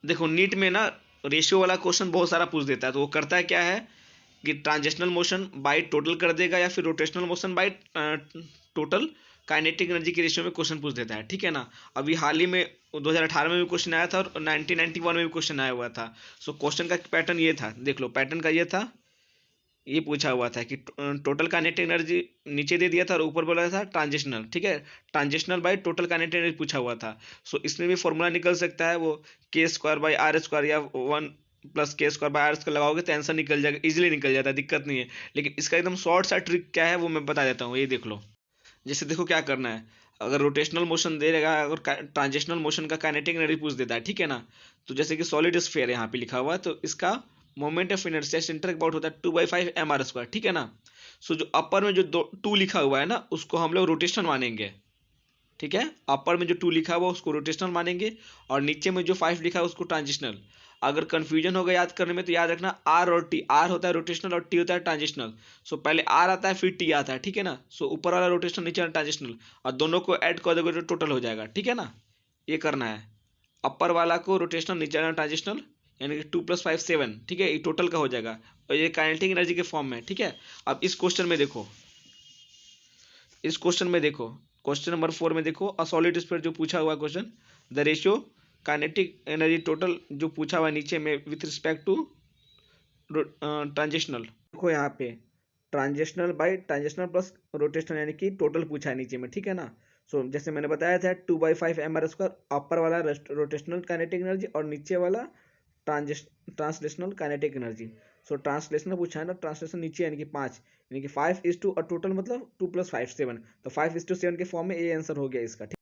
देखो नीट में ना रेशियो वाला क्वेश्चन बहुत सारा पूछ देता है, तो वो करता है क्या है कि ट्रांजिशनल मोशन बाई टोटल कर देगा या फिर rotational motion by total kinetic energy के रेशियो में क्वेश्चन पूछ देता है, ठीक है ना। अभी हाल ही में 2018 में भी क्वेश्चन आया था और 1991 में भी क्वेश्चन आया हुआ था। सो क्वेश्चन का पैटर्न ये था, देख लो पैटर्न का ये था, ये पूछा हुआ था कि टोटल काइनेटिक एनर्जी नीचे दे दिया था और ऊपर बोला था ट्रांजिशनल, ठीक है। Transitional by total kinetic energy पूछा हुआ था। सो इसमें भी फॉर्मूला निकल सकता है, वो के स्क्वायर बाई आर स्क्वायर या 1 + k² बाई आर स्क्वायर लगाओगे तो आंसर निकल जाएगा, इजीली निकल जाता है, दिक्कत नहीं है। लेकिन इसका एकदम शॉर्ट सा ट्रिक क्या है वो मैं बता देता हूँ, ये देख लो। जैसे देखो क्या करना है, अगर रोटेशनल मोशन दे देगा, अगर ट्रांजिशनल मोशन का काइनेटिक एनर्जी पूछ देता है, ठीक है ना। तो जैसे कि सॉलिड स्फीयर यहाँ पे लिखा हुआ है, तो इसका moment of inertia centre about होता है 2/5 mr², ठीक है ना। सो जो अपर में जो 2 लिखा हुआ है ना, उसको हम लोग रोटेशन मानेंगे, ठीक है। अपर में जो 2 लिखा हुआ उसको रोटेशनल मानेंगे, और नीचे में जो 5 लिखा है उसको ट्रांजिशनल। अगर कंफ्यूजन होगा याद करने में तो याद रखना आर और टी, आर होता है रोटेशनल और टी होता है ट्रांजिशनल। सो पहले आर आता है फिर टी आता है, ठीक है ना। सो ऊपर वाला रोटेशनल नीचे वाला ट्रांजिशनल, और दोनों को ऐड कर दोगे तो टोटल हो जाएगा, ठीक है ना। ये करना है, अपर वाला को रोटेशनल नीचे वाला ट्रांजिशनल, यानी कि 2 + 5 7, ठीक है, ये टोटल का हो जाएगा। और ये काइनेटिक एनर्जी के फॉर्म में, ठीक है। अब इस क्वेश्चन में देखो, इस क्वेश्चन में देखो, क्वेश्चन नंबर 4 में देखो, अ सॉलिड स्फीयर जो पूछा हुआ question, the ratio kinetic energy total जो पूछा हुआ नीचे में विथ रिस्पेक्ट टू ट्रांजिशनल, देखो यहाँ पे transitional by transitional plus rotational, यानी कि टोटल पूछा है नीचे में, ठीक है ना। सो जैसे मैंने बताया था 2/5 mr², अपर वाला रोटेशनल काइनेटिक एनर्जी और नीचे वाला ट्रांसलेशनल काइनेटिक एनर्जी। सो ट्रांसलेशनल पूछा है ना, ट्रांसलेशन नीचे यानी कि 5, यानी कि 5:2 और टोटल मतलब 2 + 5 7, तो 5:7 के फॉर्म में ये आंसर हो गया इसका, ठीक।